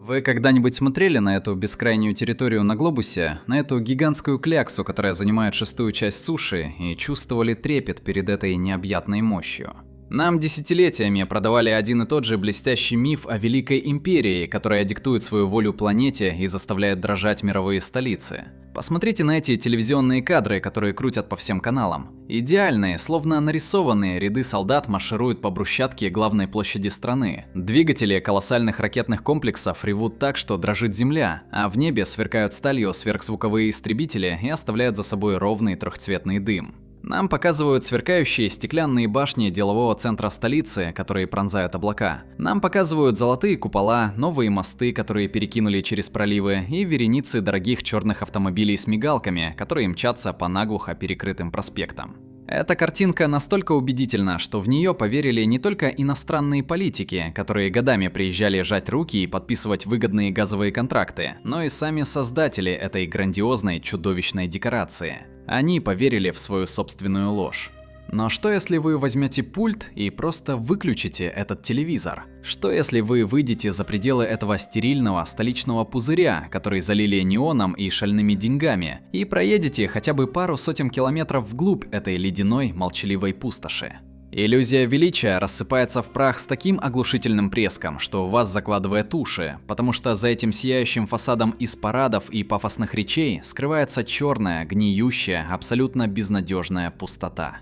Вы когда-нибудь смотрели на эту бескрайнюю территорию на глобусе, на эту гигантскую кляксу, которая занимает шестую часть суши, и чувствовали трепет перед этой необъятной мощью? Нам десятилетиями продавали один и тот же блестящий миф о Великой Империи, которая диктует свою волю планете и заставляет дрожать мировые столицы. Посмотрите на эти телевизионные кадры, которые крутят по всем каналам. Идеальные, словно нарисованные ряды солдат маршируют по брусчатке главной площади страны. Двигатели колоссальных ракетных комплексов ревут так, что дрожит земля, а в небе сверкают сталью сверхзвуковые истребители и оставляют за собой ровный трехцветный дым. Нам показывают сверкающие стеклянные башни делового центра столицы, которые пронзают облака. Нам показывают золотые купола, новые мосты, которые перекинули через проливы, и вереницы дорогих черных автомобилей с мигалками, которые мчатся по наглухо перекрытым проспектам. Эта картинка настолько убедительна, что в нее поверили не только иностранные политики, которые годами приезжали жать руки и подписывать выгодные газовые контракты, но и сами создатели этой грандиозной, чудовищной декорации. Они поверили в свою собственную ложь. Но что если вы возьмете пульт и просто выключите этот телевизор? Что если вы выйдете за пределы этого стерильного столичного пузыря, который залили неоном и шальными деньгами, и проедете хотя бы пару сотен километров вглубь этой ледяной молчаливой пустоши? Иллюзия величия рассыпается в прах с таким оглушительным треском, что у вас закладывает уши, потому что за этим сияющим фасадом из парадов и пафосных речей скрывается черная, гниющая, абсолютно безнадежная пустота.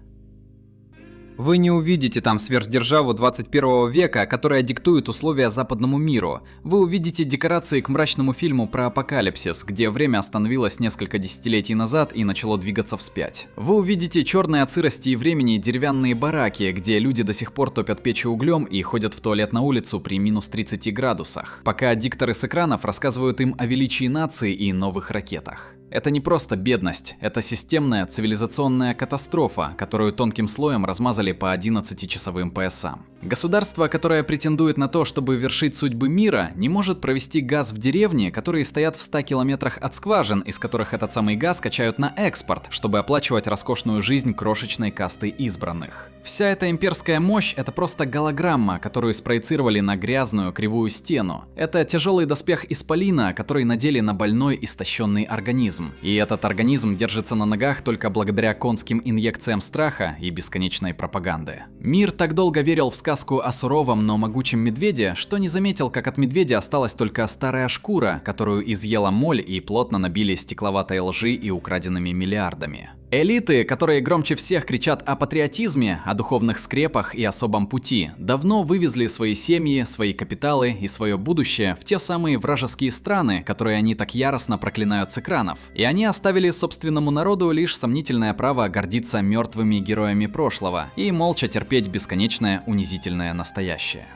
Вы не увидите там сверхдержаву 21 века, которая диктует условия западному миру. Вы увидите декорации к мрачному фильму про апокалипсис, где время остановилось несколько десятилетий назад и начало двигаться вспять. Вы увидите черные от сырости и времени деревянные бараки, где люди до сих пор топят печи углем и ходят в туалет на улицу при минус 30 градусах, пока дикторы с экранов рассказывают им о величии нации и новых ракетах. Это не просто бедность, это системная цивилизационная катастрофа, которую тонким слоем размазали по 11-часовым поясам. Государство, которое претендует на то, чтобы вершить судьбы мира, не может провести газ в деревни, которые стоят в 100 километрах от скважин, из которых этот самый газ качают на экспорт, чтобы оплачивать роскошную жизнь крошечной касты избранных. Вся эта имперская мощь – это просто голограмма, которую спроецировали на грязную кривую стену. Это тяжелый доспех исполина, который надели на больной истощенный организм. И этот организм держится на ногах только благодаря конским инъекциям страха и бесконечной пропаганды. Мир так долго верил в сказку о суровом, но могучем медведе, что не заметил, как от медведя осталась только старая шкура, которую изъела моль и плотно набили стекловатой лжи и украденными миллиардами. Элиты, которые громче всех кричат о патриотизме, о духовных скрепах и особом пути, давно вывезли свои семьи, свои капиталы и свое будущее в те самые вражеские страны, которые они так яростно проклинают с экранов. И они оставили собственному народу лишь сомнительное право гордиться мертвыми героями прошлого и молча терпеть бесконечное унизительное настоящее.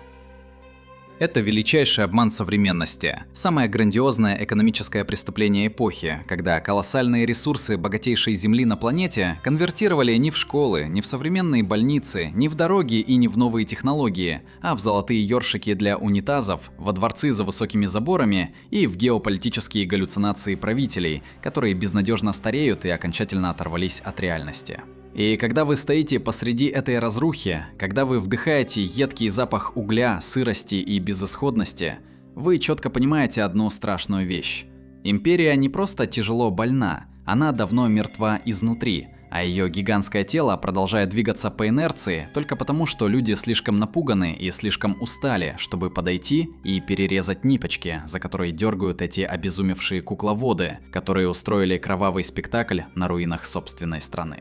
Это величайший обман современности, самое грандиозное экономическое преступление эпохи, когда колоссальные ресурсы богатейшей Земли на планете конвертировали не в школы, не в современные больницы, не в дороги и не в новые технологии, а в золотые ёршики для унитазов, во дворцы за высокими заборами и в геополитические галлюцинации правителей, которые безнадежно стареют и окончательно оторвались от реальности. И когда вы стоите посреди этой разрухи, когда вы вдыхаете едкий запах угля, сырости и безысходности, вы четко понимаете одну страшную вещь. Империя не просто тяжело больна, она давно мертва изнутри, а ее гигантское тело продолжает двигаться по инерции только потому, что люди слишком напуганы и слишком устали, чтобы подойти и перерезать ниточки, за которые дергают эти обезумевшие кукловоды, которые устроили кровавый спектакль на руинах собственной страны.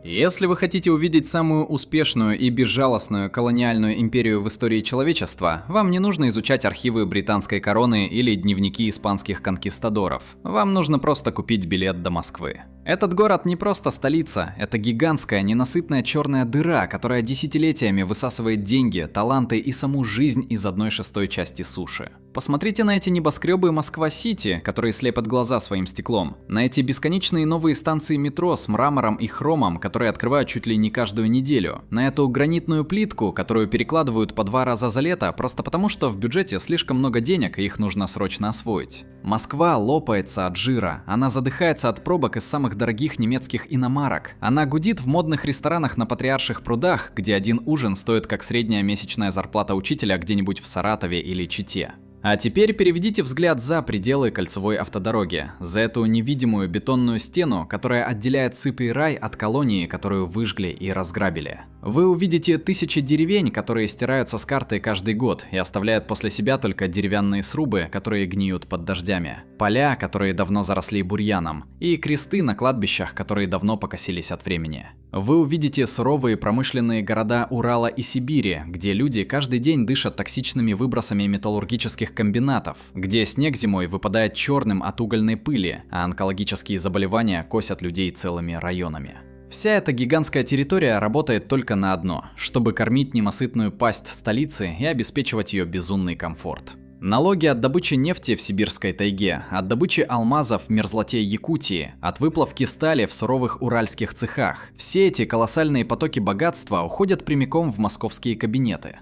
Если вы хотите увидеть самую успешную и безжалостную колониальную империю в истории человечества, вам не нужно изучать архивы британской короны или дневники испанских конкистадоров. Вам нужно просто купить билет до Москвы. Этот город не просто столица, это гигантская, ненасытная черная дыра, которая десятилетиями высасывает деньги, таланты и саму жизнь из 1/6 части суши. Посмотрите на эти небоскребы Москва-Сити, которые слепят глаза своим стеклом, на эти бесконечные новые станции метро с мрамором и хромом, которые открывают чуть ли не каждую неделю, на эту гранитную плитку, которую перекладывают по 2 раза за лето, просто потому что в бюджете слишком много денег и их нужно срочно освоить. Москва лопается от жира, она задыхается от пробок из самых дорогих немецких иномарок, она гудит в модных ресторанах на Патриарших прудах, где один ужин стоит как средняя месячная зарплата учителя где-нибудь в Саратове или Чите. А теперь переведите взгляд за пределы кольцевой автодороги, за эту невидимую бетонную стену, которая отделяет сыпь рай от колонии, которую выжгли и разграбили. Вы увидите тысячи деревень, которые стираются с карты каждый год и оставляют после себя только деревянные срубы, которые гниют под дождями, поля, которые давно заросли бурьяном, и кресты на кладбищах, которые давно покосились от времени. Вы увидите суровые промышленные города Урала и Сибири, где люди каждый день дышат токсичными выбросами металлургических комбинатов, где снег зимой выпадает черным от угольной пыли, а онкологические заболевания косят людей целыми районами. Вся эта гигантская территория работает только на одно, чтобы кормить немасытную пасть столицы и обеспечивать ее безумный комфорт. Налоги от добычи нефти в сибирской тайге, от добычи алмазов в мерзлоте Якутии, от выплавки стали в суровых уральских цехах. Все эти колоссальные потоки богатства уходят прямиком в московские кабинеты.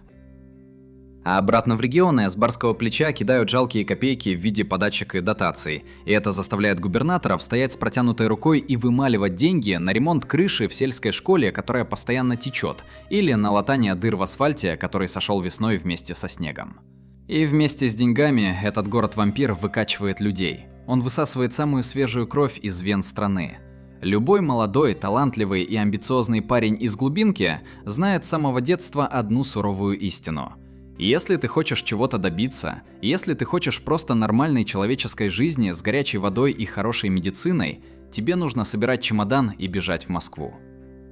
А обратно в регионы с барского плеча кидают жалкие копейки в виде подачек и дотаций. И это заставляет губернаторов стоять с протянутой рукой и вымаливать деньги на ремонт крыши в сельской школе, которая постоянно течет, или на латание дыр в асфальте, который сошел весной вместе со снегом. И вместе с деньгами этот город-вампир выкачивает людей. Он высасывает самую свежую кровь из вен страны. Любой молодой, талантливый и амбициозный парень из глубинки знает с самого детства одну суровую истину. Если ты хочешь чего-то добиться, если ты хочешь просто нормальной человеческой жизни с горячей водой и хорошей медициной, тебе нужно собирать чемодан и бежать в Москву.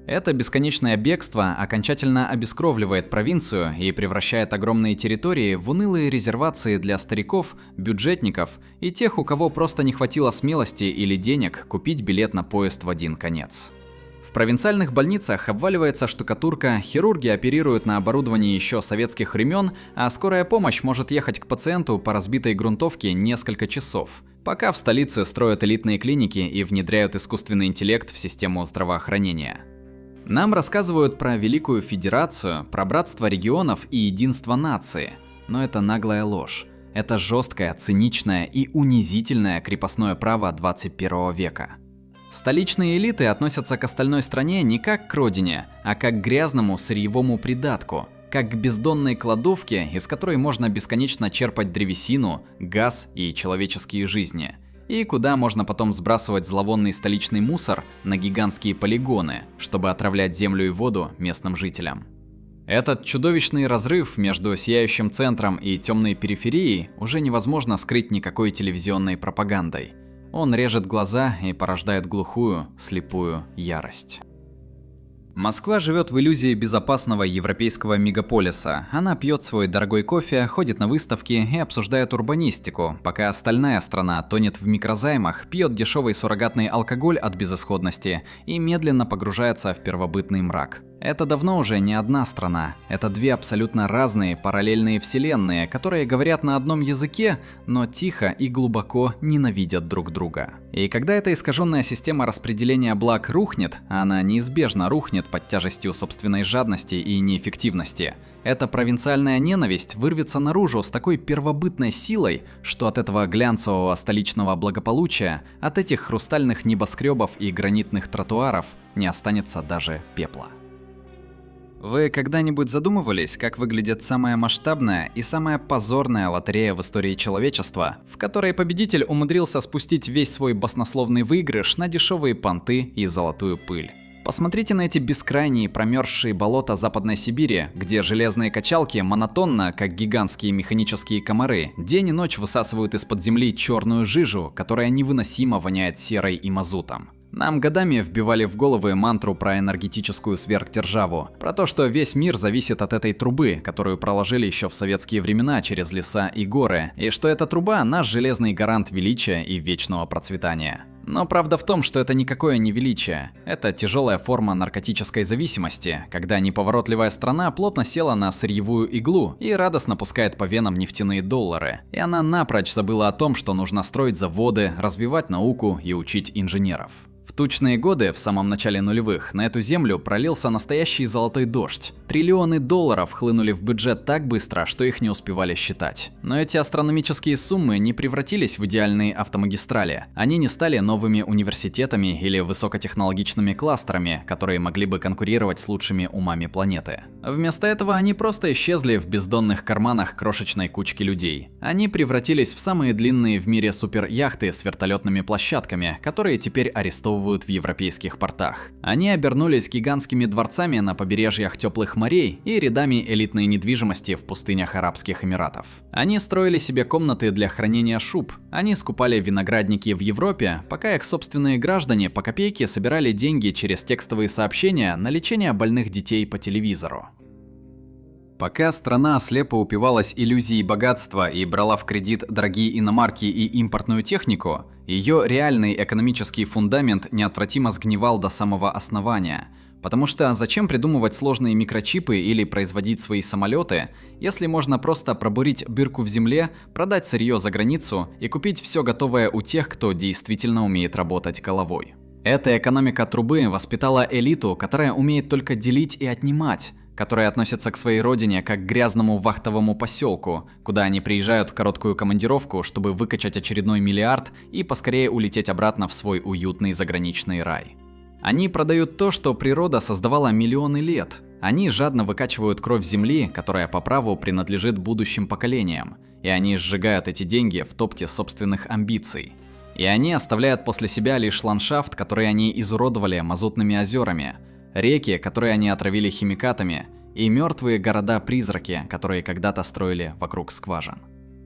Это бесконечное бегство окончательно обескровливает провинцию и превращает огромные территории в унылые резервации для стариков, бюджетников и тех, у кого просто не хватило смелости или денег купить билет на поезд в один конец. В провинциальных больницах обваливается штукатурка, хирурги оперируют на оборудовании еще советских времен, а скорая помощь может ехать к пациенту по разбитой грунтовке несколько часов, пока в столице строят элитные клиники и внедряют искусственный интеллект в систему здравоохранения. Нам рассказывают про Великую Федерацию, про братство регионов и единство нации, но это наглая ложь. Это жесткое, циничное и унизительное крепостное право 21 века. Столичные элиты относятся к остальной стране не как к родине, а как к грязному сырьевому придатку, как к бездонной кладовке, из которой можно бесконечно черпать древесину, газ и человеческие жизни, и куда можно потом сбрасывать зловонный столичный мусор на гигантские полигоны, чтобы отравлять землю и воду местным жителям. Этот чудовищный разрыв между сияющим центром и темной периферией уже невозможно скрыть никакой телевизионной пропагандой. Он режет глаза и порождает глухую, слепую ярость. Москва живет в иллюзии безопасного европейского мегаполиса. Она пьет свой дорогой кофе, ходит на выставки и обсуждает урбанистику, пока остальная страна тонет в микрозаймах, пьет дешевый суррогатный алкоголь от безысходности и медленно погружается в первобытный мрак. Это давно уже не одна страна, это две абсолютно разные параллельные вселенные, которые говорят на одном языке, но тихо и глубоко ненавидят друг друга. И когда эта искаженная система распределения благ рухнет, а она неизбежно рухнет под тяжестью собственной жадности и неэффективности, эта провинциальная ненависть вырвется наружу с такой первобытной силой, что от этого глянцевого столичного благополучия, от этих хрустальных небоскребов и гранитных тротуаров не останется даже пепла. Вы когда-нибудь задумывались, как выглядит самая масштабная и самая позорная лотерея в истории человечества, в которой победитель умудрился спустить весь свой баснословный выигрыш на дешевые понты и золотую пыль? Посмотрите на эти бескрайние промерзшие болота Западной Сибири, где железные качалки монотонно, как гигантские механические комары, день и ночь высасывают из-под земли черную жижу, которая невыносимо воняет серой и мазутом. Нам годами вбивали в головы мантру про энергетическую сверхдержаву, про то, что весь мир зависит от этой трубы, которую проложили еще в советские времена через леса и горы, и что эта труба – наш железный гарант величия и вечного процветания. Но правда в том, что это никакое не величие. Это тяжелая форма наркотической зависимости, когда неповоротливая страна плотно села на сырьевую иглу и радостно пускает по венам нефтяные доллары. И она напрочь забыла о том, что нужно строить заводы, развивать науку и учить инженеров. В тучные годы в самом начале нулевых на эту землю пролился настоящий золотой дождь. Триллионы долларов хлынули в бюджет так быстро, что их не успевали считать. Но эти астрономические суммы не превратились в идеальные автомагистрали. Они не стали новыми университетами или высокотехнологичными кластерами, которые могли бы конкурировать с лучшими умами планеты. Вместо этого они просто исчезли в бездонных карманах крошечной кучки людей. Они превратились в самые длинные в мире суперяхты с вертолетными площадками, которые теперь арестовывают в европейских портах. Они обернулись гигантскими дворцами на побережьях теплых морей и рядами элитной недвижимости в пустынях Арабских Эмиратов. Они строили себе комнаты для хранения шуб, они скупали виноградники в Европе, пока их собственные граждане по копейке собирали деньги через текстовые сообщения на лечение больных детей по телевизору. Пока страна слепо упивалась иллюзией богатства и брала в кредит дорогие иномарки и импортную технику, ее реальный экономический фундамент неотвратимо сгнивал до самого основания. Потому что зачем придумывать сложные микрочипы или производить свои самолеты, если можно просто пробурить дырку в земле, продать сырье за границу и купить все готовое у тех, кто действительно умеет работать головой. Эта экономика трубы воспитала элиту, которая умеет только делить и отнимать, которая относится к своей родине как к грязному вахтовому поселку, куда они приезжают в короткую командировку, чтобы выкачать очередной миллиард и поскорее улететь обратно в свой уютный заграничный рай. Они продают то, что природа создавала миллионы лет. Они жадно выкачивают кровь земли, которая по праву принадлежит будущим поколениям, и они сжигают эти деньги в топке собственных амбиций. И они оставляют после себя лишь ландшафт, который они изуродовали мазутными озерами, реки, которые они отравили химикатами, и мертвые города-призраки, которые когда-то строили вокруг скважин.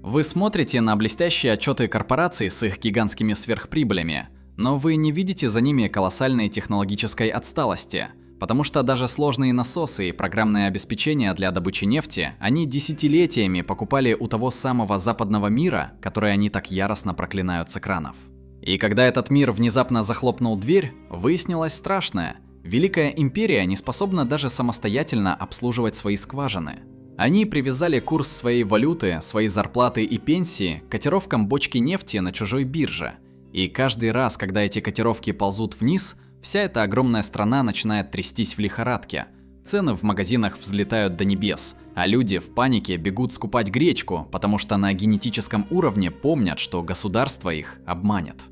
Вы смотрите на блестящие отчеты корпораций с их гигантскими сверхприбылями, но вы не видите за ними колоссальной технологической отсталости, потому что даже сложные насосы и программное обеспечение для добычи нефти они десятилетиями покупали у того самого западного мира, который они так яростно проклинают с экранов. И когда этот мир внезапно захлопнул дверь, выяснилось страшное. Великая империя не способна даже самостоятельно обслуживать свои скважины. Они привязали курс своей валюты, своей зарплаты и пенсии к котировкам бочки нефти на чужой бирже. И каждый раз, когда эти котировки ползут вниз, вся эта огромная страна начинает трястись в лихорадке. Цены в магазинах взлетают до небес, а люди в панике бегут скупать гречку, потому что на генетическом уровне помнят, что государство их обманет.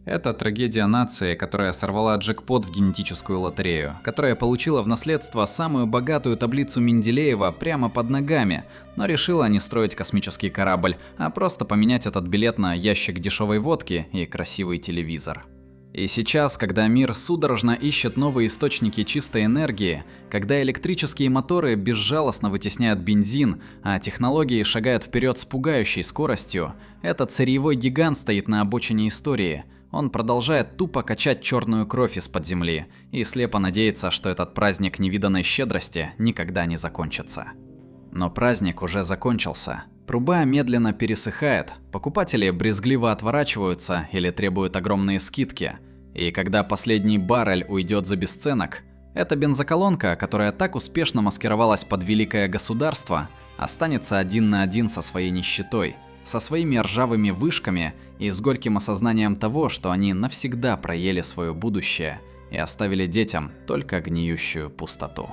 Это трагедия нации, которая сорвала джекпот в генетическую лотерею, которая получила в наследство самую богатую таблицу Менделеева прямо под ногами, но решила не строить космический корабль, а просто поменять этот билет на ящик дешевой водки и красивый телевизор. И сейчас, когда мир судорожно ищет новые источники чистой энергии, когда электрические моторы безжалостно вытесняют бензин, а технологии шагают вперед с пугающей скоростью, этот сырьевой гигант стоит на обочине истории. Он продолжает тупо качать черную кровь из-под земли и слепо надеется, что этот праздник невиданной щедрости никогда не закончится. Но праздник уже закончился. Труба медленно пересыхает, покупатели брезгливо отворачиваются или требуют огромные скидки. И когда последний баррель уйдет за бесценок, эта бензоколонка, которая так успешно маскировалась под великое государство, останется один на один со своей нищетой, со своими ржавыми вышками и с горьким осознанием того, что они навсегда проели свое будущее и оставили детям только гниющую пустоту.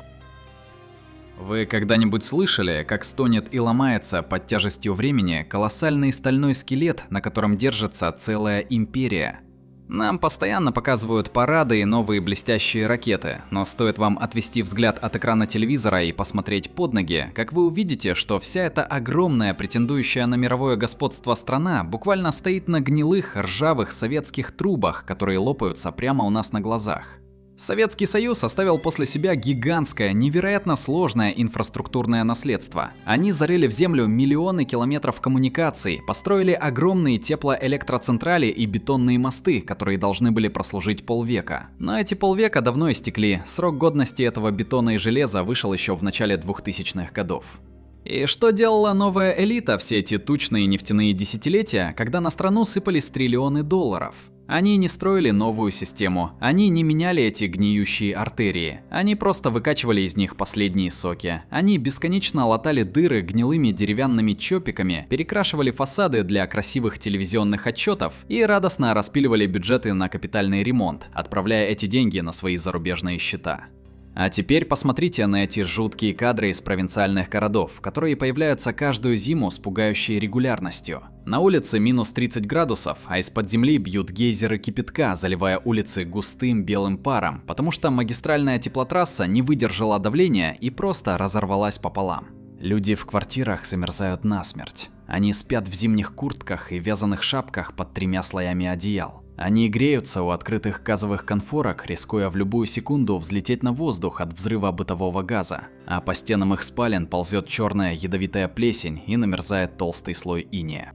Вы когда-нибудь слышали, как стонет и ломается под тяжестью времени колоссальный стальной скелет, на котором держится целая империя? Нам постоянно показывают парады и новые блестящие ракеты, но стоит вам отвести взгляд от экрана телевизора и посмотреть под ноги, как вы увидите, что вся эта огромная, претендующая на мировое господство страна буквально стоит на гнилых, ржавых советских трубах, которые лопаются прямо у нас на глазах. Советский Союз оставил после себя гигантское, невероятно сложное инфраструктурное наследство. Они зарыли в землю миллионы километров коммуникаций, построили огромные теплоэлектроцентрали и бетонные мосты, которые должны были прослужить полвека. Но эти полвека давно истекли, срок годности этого бетона и железа вышел еще в начале 2000-х годов. И что делала новая элита все эти тучные нефтяные десятилетия, когда на страну сыпались триллионы долларов? Они не строили новую систему, они не меняли эти гниющие артерии, они просто выкачивали из них последние соки. Они бесконечно латали дыры гнилыми деревянными чопиками, перекрашивали фасады для красивых телевизионных отчетов и радостно распиливали бюджеты на капитальный ремонт, отправляя эти деньги на свои зарубежные счета. А теперь посмотрите на эти жуткие кадры из провинциальных городов, которые появляются каждую зиму с пугающей регулярностью. На улице минус 30 градусов, а из-под земли бьют гейзеры кипятка, заливая улицы густым белым паром, потому что магистральная теплотрасса не выдержала давления и просто разорвалась пополам. Люди в квартирах замерзают насмерть. Они спят в зимних куртках и вязаных шапках под 3 слоями одеял. Они греются у открытых газовых конфорок, рискуя в любую секунду взлететь на воздух от взрыва бытового газа. А по стенам их спален ползет черная ядовитая плесень и намерзает толстый слой инея.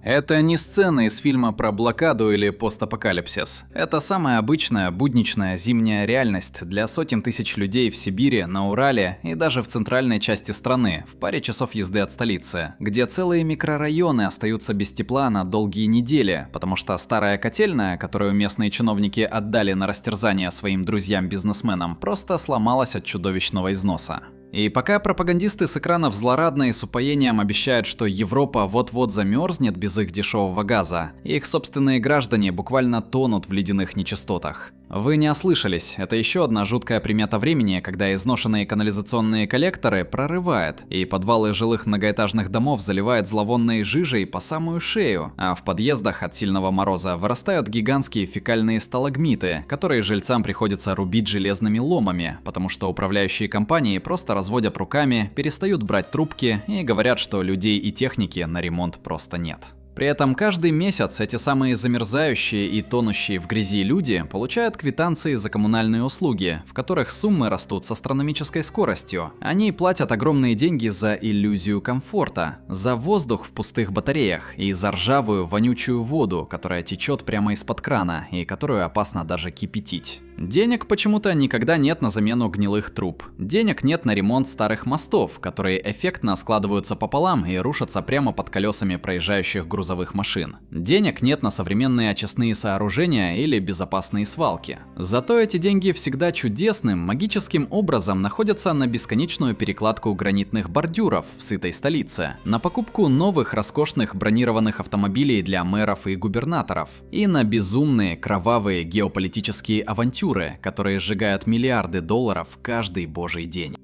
Это не сцена из фильма про блокаду или постапокалипсис. Это самая обычная, будничная зимняя реальность для сотен тысяч людей в Сибири, на Урале и даже в центральной части страны, в паре часов езды от столицы, где целые микрорайоны остаются без тепла на долгие недели, потому что старая котельная, которую местные чиновники отдали на растерзание своим друзьям-бизнесменам, просто сломалась от чудовищного износа. И пока пропагандисты с экранов злорадно и с упоением обещают, что Европа вот-вот замерзнет без их дешевого газа, их собственные граждане буквально тонут в ледяных нечистотах. Вы не ослышались, это еще одна жуткая примета времени, когда изношенные канализационные коллекторы прорывает, и подвалы жилых многоэтажных домов заливает зловонной жижей по самую шею, а в подъездах от сильного мороза вырастают гигантские фекальные сталагмиты, которые жильцам приходится рубить железными ломами, потому что управляющие компании просто разводят руками, перестают брать трубки и говорят, что людей и техники на ремонт просто нет. При этом каждый месяц эти самые замерзающие и тонущие в грязи люди получают квитанции за коммунальные услуги, в которых суммы растут с астрономической скоростью. Они платят огромные деньги за иллюзию комфорта, за воздух в пустых батареях и за ржавую вонючую воду, которая течет прямо из-под крана и которую опасно даже кипятить. Денег почему-то никогда нет на замену гнилых труб. Денег нет на ремонт старых мостов, которые эффектно складываются пополам и рушатся прямо под колесами проезжающих грузовых машин. Денег нет на современные очистные сооружения или безопасные свалки. Зато эти деньги всегда чудесным, магическим образом находятся на бесконечную перекладку гранитных бордюров в сытой столице, на покупку новых роскошных бронированных автомобилей для мэров и губернаторов, и на безумные, кровавые геополитические авантюры, которые сжигают миллиарды долларов каждый божий день.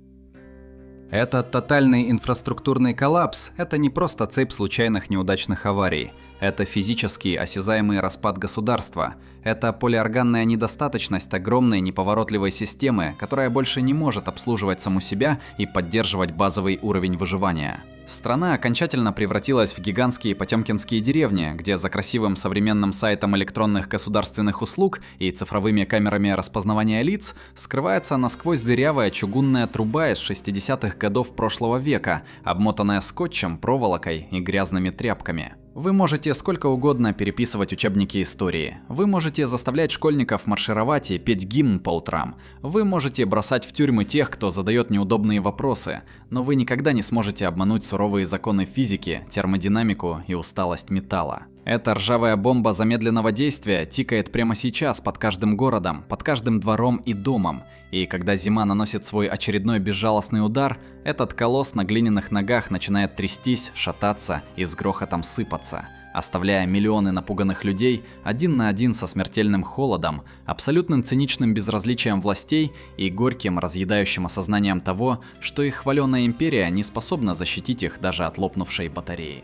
Этот тотальный инфраструктурный коллапс – это не просто цепь случайных неудачных аварий. Это физический осязаемый распад государства. Это полиорганная недостаточность огромной неповоротливой системы, которая больше не может обслуживать саму себя и поддерживать базовый уровень выживания. Страна окончательно превратилась в гигантские потемкинские деревни, где за красивым современным сайтом электронных государственных услуг и цифровыми камерами распознавания лиц скрывается насквозь дырявая чугунная труба из 60-х годов прошлого века, обмотанная скотчем, проволокой и грязными тряпками. Вы можете сколько угодно переписывать учебники истории. Вы можете заставлять школьников маршировать и петь гимн по утрам. Вы можете бросать в тюрьмы тех, кто задает неудобные вопросы. Но вы никогда не сможете обмануть суровые законы физики, термодинамику и усталость металла. Эта ржавая бомба замедленного действия тикает прямо сейчас под каждым городом, под каждым двором и домом. И когда зима наносит свой очередной безжалостный удар, этот колосс на глиняных ногах начинает трястись, шататься и с грохотом сыпаться, оставляя миллионы напуганных людей один на один со смертельным холодом, абсолютным циничным безразличием властей и горьким разъедающим осознанием того, что их хваленая империя не способна защитить их даже от лопнувшей батареи.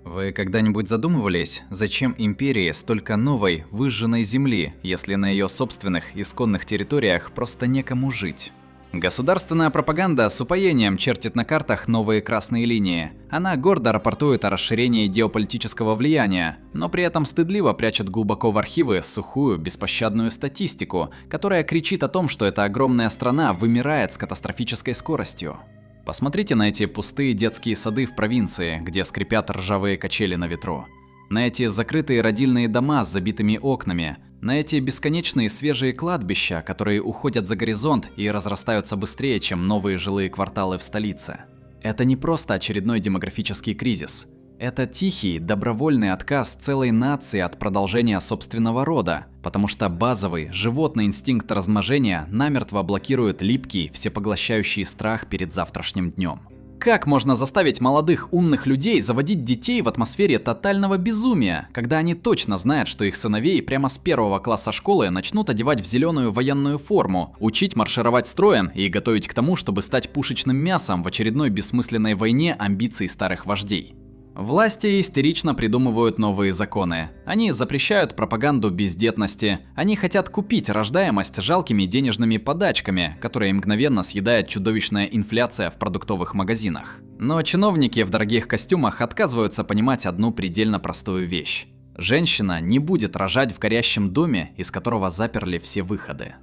Вы когда-нибудь задумывались, зачем империи столько новой, выжженной земли, если на ее собственных исконных территориях просто некому жить? Государственная пропаганда с упоением чертит на картах новые красные линии. Она гордо рапортует о расширении геополитического влияния, но при этом стыдливо прячет глубоко в архивы сухую, беспощадную статистику, которая кричит о том, что эта огромная страна вымирает с катастрофической скоростью. Посмотрите на эти пустые детские сады в провинции, где скрипят ржавые качели на ветру. На эти закрытые родильные дома с забитыми окнами. На эти бесконечные свежие кладбища, которые уходят за горизонт и разрастаются быстрее, чем новые жилые кварталы в столице. Это не просто очередной демографический кризис. Это тихий, добровольный отказ целой нации от продолжения собственного рода, потому что базовый, животный инстинкт размножения намертво блокирует липкий, всепоглощающий страх перед завтрашним днем. Как можно заставить молодых умных людей заводить детей в атмосфере тотального безумия, когда они точно знают, что их сыновей прямо с 1 класса школы начнут одевать в зеленую военную форму, учить маршировать строем и готовить к тому, чтобы стать пушечным мясом в очередной бессмысленной войне амбиций старых вождей? Власти истерично придумывают новые законы. Они запрещают пропаганду бездетности. Они хотят купить рождаемость жалкими денежными подачками, которые мгновенно съедает чудовищная инфляция в продуктовых магазинах. Но чиновники в дорогих костюмах отказываются понимать одну предельно простую вещь. Женщина не будет рожать в горящем доме, из которого заперли все выходы.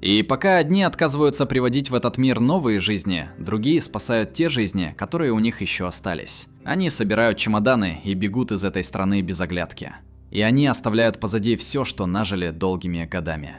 И пока одни отказываются приводить в этот мир новые жизни, другие спасают те жизни, которые у них еще остались. Они собирают чемоданы и бегут из этой страны без оглядки. И они оставляют позади все, что нажили долгими годами.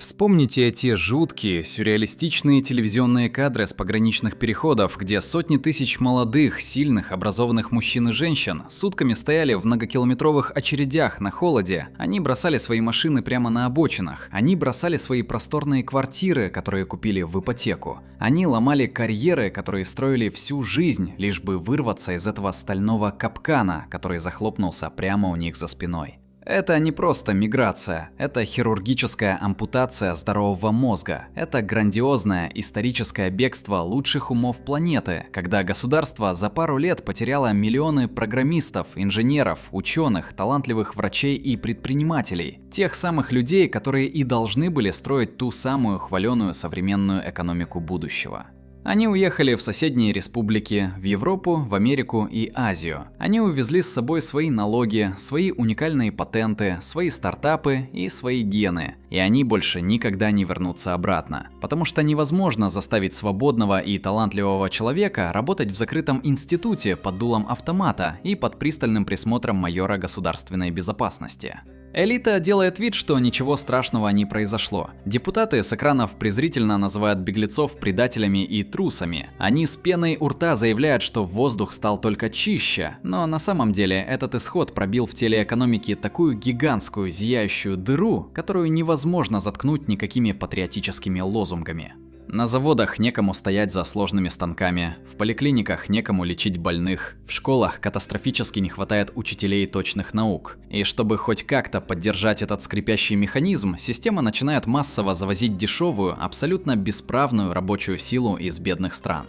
Вспомните эти жуткие, сюрреалистичные телевизионные кадры с пограничных переходов, где сотни тысяч молодых, сильных, образованных мужчин и женщин сутками стояли в многокилометровых очередях на холоде. Они бросали свои машины прямо на обочинах. Они бросали свои просторные квартиры, которые купили в ипотеку. Они ломали карьеры, которые строили всю жизнь, лишь бы вырваться из этого стального капкана, который захлопнулся прямо у них за спиной. Это не просто миграция, это хирургическая ампутация здорового мозга. Это грандиозное историческое бегство лучших умов планеты, когда государство за пару лет потеряло миллионы программистов, инженеров, ученых, талантливых врачей и предпринимателей. Тех самых людей, которые и должны были строить ту самую хваленую современную экономику будущего. Они уехали в соседние республики, в Европу, в Америку и Азию. Они увезли с собой свои налоги, свои уникальные патенты, свои стартапы и свои гены. И они больше никогда не вернутся обратно. Потому что невозможно заставить свободного и талантливого человека работать в закрытом институте под дулом автомата и под пристальным присмотром майора государственной безопасности. Элита делает вид, что ничего страшного не произошло. Депутаты с экранов презрительно называют беглецов предателями и трусами. Они с пеной у рта заявляют, что воздух стал только чище. Но на самом деле этот исход пробил в теле экономики такую гигантскую зияющую дыру, которую невозможно заткнуть никакими патриотическими лозунгами. На заводах некому стоять за сложными станками, в поликлиниках некому лечить больных, в школах катастрофически не хватает учителей точных наук. И чтобы хоть как-то поддержать этот скрипящий механизм, система начинает массово завозить дешевую, абсолютно бесправную рабочую силу из бедных стран.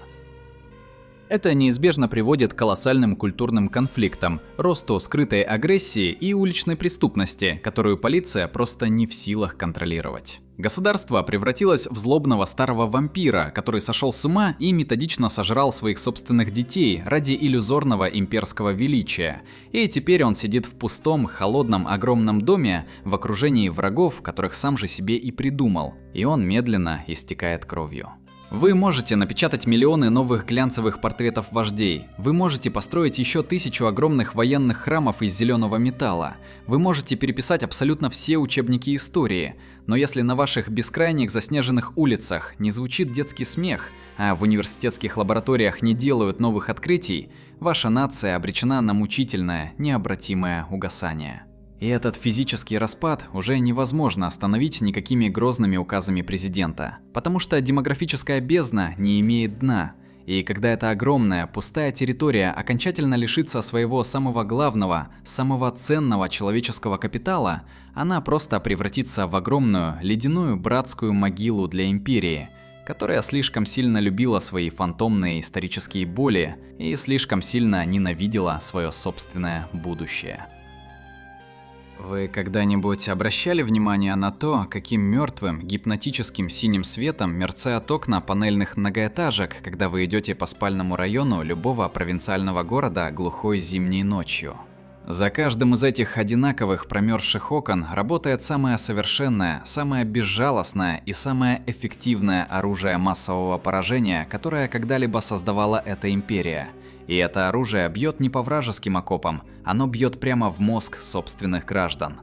Это неизбежно приводит к колоссальным культурным конфликтам, росту скрытой агрессии и уличной преступности, которую полиция просто не в силах контролировать. Государство превратилось в злобного старого вампира, который сошел с ума и методично сожрал своих собственных детей ради иллюзорного имперского величия. И теперь он сидит в пустом, холодном, огромном доме в окружении врагов, которых сам же себе и придумал. И он медленно истекает кровью. Вы можете напечатать миллионы новых глянцевых портретов вождей. Вы можете построить еще 1000 огромных военных храмов из зеленого металла. Вы можете переписать абсолютно все учебники истории. Но если на ваших бескрайних заснеженных улицах не звучит детский смех, а в университетских лабораториях не делают новых открытий, ваша нация обречена на мучительное, необратимое угасание. И этот физический распад уже невозможно остановить никакими грозными указами президента, потому что демографическая бездна не имеет дна. И когда эта огромная, пустая территория окончательно лишится своего самого главного, самого ценного человеческого капитала, она просто превратится в огромную, ледяную братскую могилу для империи, которая слишком сильно любила свои фантомные исторические боли и слишком сильно ненавидела свое собственное будущее. Вы когда-нибудь обращали внимание на то, каким мертвым, гипнотическим синим светом мерцают окна панельных многоэтажек, когда вы идете по спальному району любого провинциального города глухой зимней ночью? За каждым из этих одинаковых промерзших окон работает самое совершенное, самое безжалостное и самое эффективное оружие массового поражения, которое когда-либо создавала эта империя. И это оружие бьет не по вражеским окопам, оно бьет прямо в мозг собственных граждан.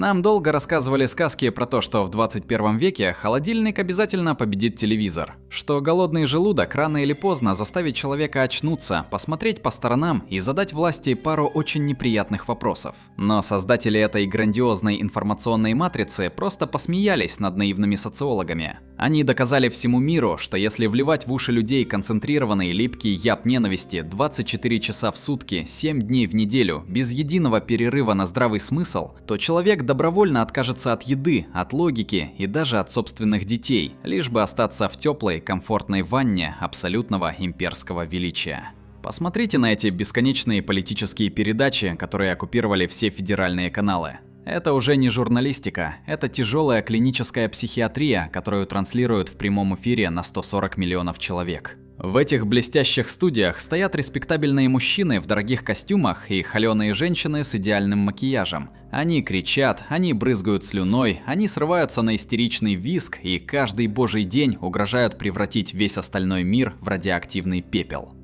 Нам долго рассказывали сказки про то, что в 21 веке холодильник обязательно победит телевизор, что голодный желудок рано или поздно заставит человека очнуться, посмотреть по сторонам и задать власти пару очень неприятных вопросов. Но создатели этой грандиозной информационной матрицы просто посмеялись над наивными социологами. Они доказали всему миру, что если вливать в уши людей концентрированный липкий яд ненависти 24 часа в сутки, 7 дней в неделю, без единого перерыва на здравый смысл, то человек добровольно откажется от еды, от логики и даже от собственных детей, лишь бы остаться в теплой, комфортной ванне абсолютного имперского величия. Посмотрите на эти бесконечные политические передачи, которые оккупировали все федеральные каналы. Это уже не журналистика, это тяжелая клиническая психиатрия, которую транслируют в прямом эфире на 140 миллионов человек. В этих блестящих студиях стоят респектабельные мужчины в дорогих костюмах и холеные женщины с идеальным макияжем. Они кричат, они брызгают слюной, они срываются на истеричный визг и каждый божий день угрожают превратить весь остальной мир в радиоактивный пепел.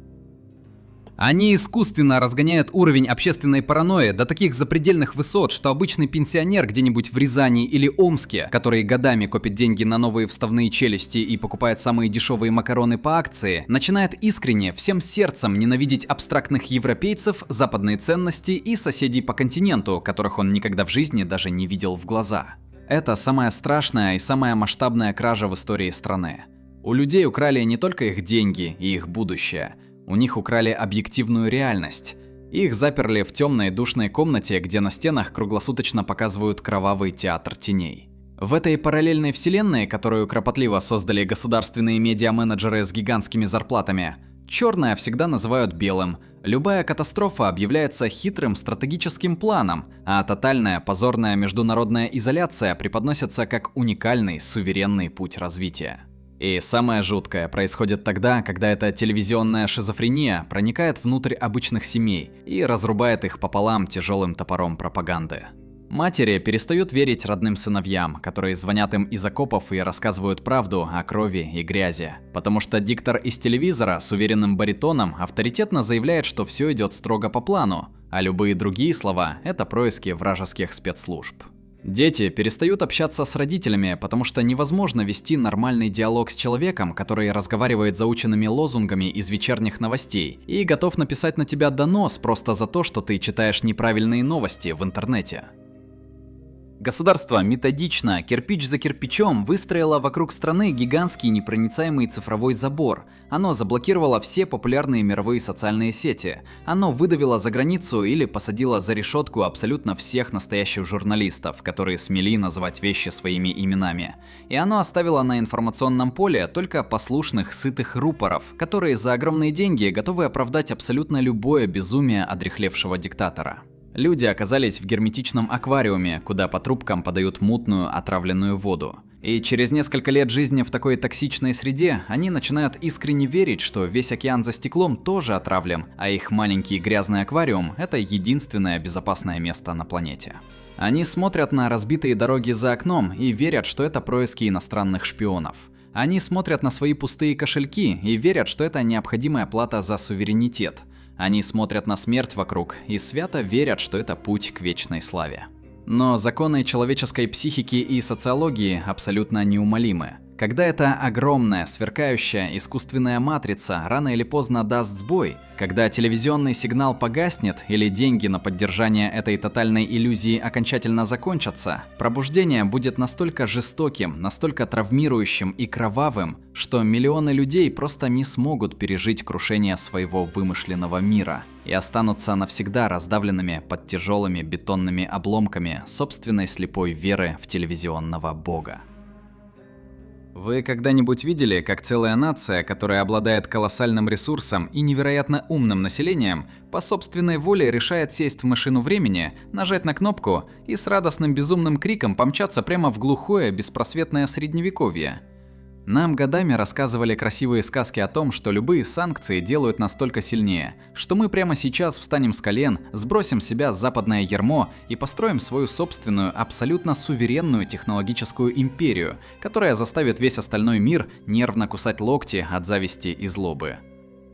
Они искусственно разгоняют уровень общественной паранойи до таких запредельных высот, что обычный пенсионер где-нибудь в Рязани или Омске, который годами копит деньги на новые вставные челюсти и покупает самые дешевые макароны по акции, начинает искренне, всем сердцем ненавидеть абстрактных европейцев, западные ценности и соседей по континенту, которых он никогда в жизни даже не видел в глаза. Это самая страшная и самая масштабная кража в истории страны. У людей украли не только их деньги и их будущее. У них украли объективную реальность. Их заперли в темной душной комнате, где на стенах круглосуточно показывают кровавый театр теней. В этой параллельной вселенной, которую кропотливо создали государственные медиа-менеджеры с гигантскими зарплатами, черное всегда называют белым, любая катастрофа объявляется хитрым стратегическим планом, а тотальная позорная международная изоляция преподносится как уникальный суверенный путь развития. И самое жуткое происходит тогда, когда эта телевизионная шизофрения проникает внутрь обычных семей и разрубает их пополам тяжелым топором пропаганды. Матери перестают верить родным сыновьям, которые звонят им из окопов и рассказывают правду о крови и грязи, потому что диктор из телевизора с уверенным баритоном авторитетно заявляет, что все идет строго по плану, а любые другие слова – это происки вражеских спецслужб. Дети перестают общаться с родителями, потому что невозможно вести нормальный диалог с человеком, который разговаривает заученными лозунгами из вечерних новостей и готов написать на тебя донос просто за то, что ты читаешь неправильные новости в интернете. Государство методично, кирпич за кирпичом, выстроило вокруг страны гигантский непроницаемый цифровой забор. Оно заблокировало все популярные мировые социальные сети. Оно выдавило за границу или посадило за решетку абсолютно всех настоящих журналистов, которые смели называть вещи своими именами. И оно оставило на информационном поле только послушных, сытых рупоров, которые за огромные деньги готовы оправдать абсолютно любое безумие одряхлевшего диктатора. Люди оказались в герметичном аквариуме, куда по трубкам подают мутную, отравленную воду. И через несколько лет жизни в такой токсичной среде они начинают искренне верить, что весь океан за стеклом тоже отравлен, а их маленький грязный аквариум – это единственное безопасное место на планете. Они смотрят на разбитые дороги за окном и верят, что это происки иностранных шпионов. Они смотрят на свои пустые кошельки и верят, что это необходимая плата за суверенитет. Они смотрят на смерть вокруг и свято верят, что это путь к вечной славе. Но законы человеческой психики и социологии абсолютно неумолимы. Когда эта огромная, сверкающая искусственная матрица рано или поздно даст сбой, когда телевизионный сигнал погаснет или деньги на поддержание этой тотальной иллюзии окончательно закончатся, пробуждение будет настолько жестоким, настолько травмирующим и кровавым, что миллионы людей просто не смогут пережить крушение своего вымышленного мира и останутся навсегда раздавленными под тяжелыми бетонными обломками собственной слепой веры в телевизионного бога. Вы когда-нибудь видели, как целая нация, которая обладает колоссальным ресурсом и невероятно умным населением, по собственной воле решает сесть в машину времени, нажать на кнопку и с радостным безумным криком помчаться прямо в глухое, беспросветное средневековье? Нам годами рассказывали красивые сказки о том, что любые санкции делают нас только сильнее, что мы прямо сейчас встанем с колен, сбросим с себя западное ярмо и построим свою собственную, абсолютно суверенную технологическую империю, которая заставит весь остальной мир нервно кусать локти от зависти и злобы.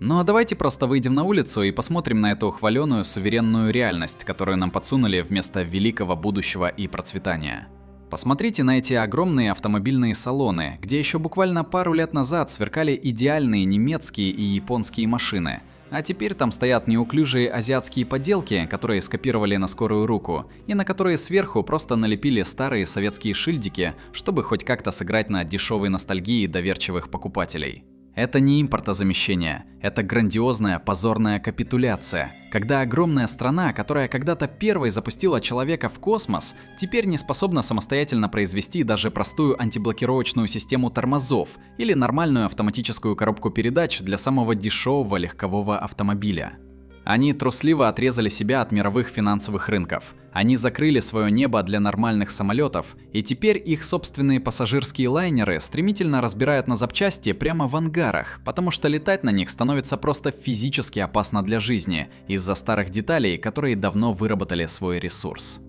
Ну а давайте просто выйдем на улицу и посмотрим на эту хваленую суверенную реальность, которую нам подсунули вместо великого будущего и процветания. Посмотрите на эти огромные автомобильные салоны, где еще буквально пару лет назад сверкали идеальные немецкие и японские машины. А теперь там стоят неуклюжие азиатские поделки, которые скопировали на скорую руку, и на которые сверху просто налепили старые советские шильдики, чтобы хоть как-то сыграть на дешевой ностальгии доверчивых покупателей. Это не импортозамещение, это грандиозная позорная капитуляция, когда огромная страна, которая когда-то первой запустила человека в космос, теперь не способна самостоятельно произвести даже простую антиблокировочную систему тормозов или нормальную автоматическую коробку передач для самого дешевого легкового автомобиля. Они трусливо отрезали себя от мировых финансовых рынков. Они закрыли свое небо для нормальных самолетов, и теперь их собственные пассажирские лайнеры стремительно разбирают на запчасти прямо в ангарах, потому что летать на них становится просто физически опасно для жизни из-за старых деталей, которые давно выработали свой ресурс.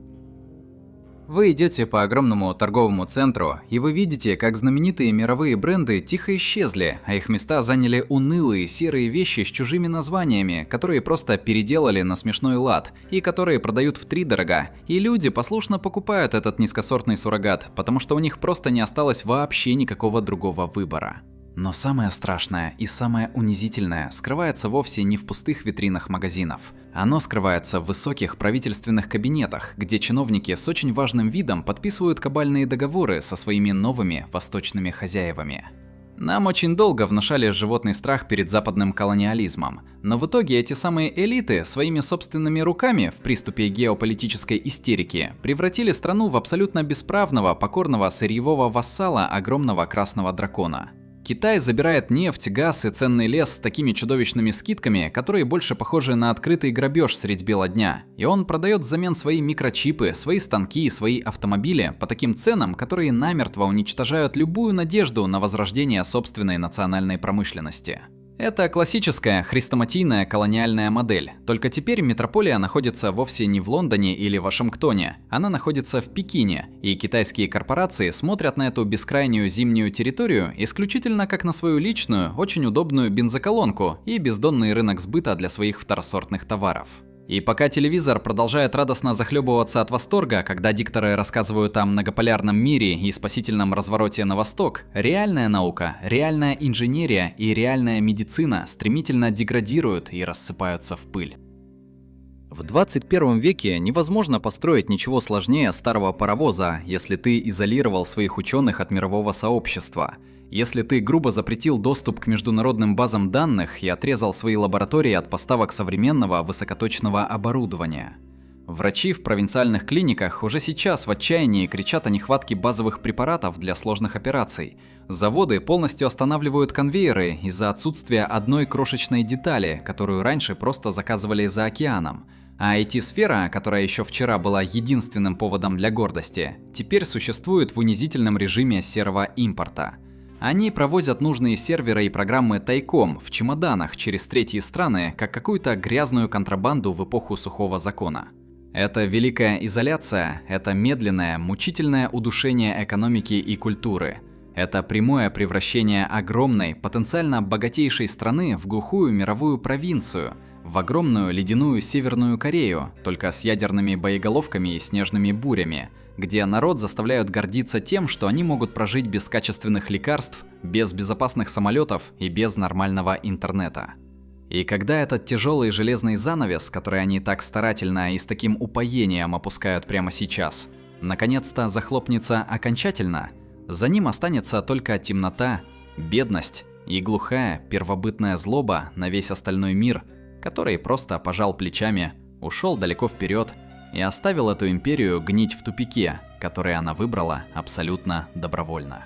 Вы идете по огромному торговому центру, и вы видите, как знаменитые мировые бренды тихо исчезли, а их места заняли унылые серые вещи с чужими названиями, которые просто переделали на смешной лад, и которые продают втридорога. И люди послушно покупают этот низкосортный суррогат, потому что у них просто не осталось вообще никакого другого выбора. Но самое страшное и самое унизительное скрывается вовсе не в пустых витринах магазинов. Оно скрывается в высоких правительственных кабинетах, где чиновники с очень важным видом подписывают кабальные договоры со своими новыми восточными хозяевами. Нам очень долго внушали животный страх перед западным колониализмом, но в итоге эти самые элиты своими собственными руками в приступе геополитической истерики превратили страну в абсолютно бесправного, покорного сырьевого вассала огромного красного дракона. Китай забирает нефть, газ и ценный лес с такими чудовищными скидками, которые больше похожи на открытый грабеж средь бела дня. И он продает взамен свои микрочипы, свои станки и свои автомобили по таким ценам, которые намертво уничтожают любую надежду на возрождение собственной национальной промышленности. Это классическая хрестоматийная колониальная модель, только теперь метрополия находится вовсе не в Лондоне или Вашингтоне, она находится в Пекине, и китайские корпорации смотрят на эту бескрайнюю зимнюю территорию исключительно как на свою личную, очень удобную бензоколонку и бездонный рынок сбыта для своих второсортных товаров. И пока телевизор продолжает радостно захлебываться от восторга, когда дикторы рассказывают о многополярном мире и спасительном развороте на восток, реальная наука, реальная инженерия и реальная медицина стремительно деградируют и рассыпаются в пыль. В 21 веке невозможно построить ничего сложнее старого паровоза, если ты изолировал своих ученых от мирового сообщества. Если ты грубо запретил доступ к международным базам данных и отрезал свои лаборатории от поставок современного высокоточного оборудования. Врачи в провинциальных клиниках уже сейчас в отчаянии кричат о нехватке базовых препаратов для сложных операций. Заводы полностью останавливают конвейеры из-за отсутствия одной крошечной детали, которую раньше просто заказывали за океаном. А IT-сфера, которая еще вчера была единственным поводом для гордости, теперь существует в унизительном режиме серого импорта. Они провозят нужные серверы и программы тайком, в чемоданах, через третьи страны, как какую-то грязную контрабанду в эпоху сухого закона. Это великая изоляция, это медленное, мучительное удушение экономики и культуры. Это прямое превращение огромной, потенциально богатейшей страны в глухую мировую провинцию, в огромную ледяную Северную Корею, только с ядерными боеголовками и снежными бурями, где народ заставляют гордиться тем, что они могут прожить без качественных лекарств, без безопасных самолетов и без нормального интернета. И когда этот тяжелый железный занавес, который они так старательно и с таким упоением опускают прямо сейчас, наконец-то захлопнется окончательно, за ним останется только темнота, бедность и глухая первобытная злоба на весь остальной мир, который просто пожал плечами, ушел далеко вперед и оставил эту империю гнить в тупике, который она выбрала абсолютно добровольно.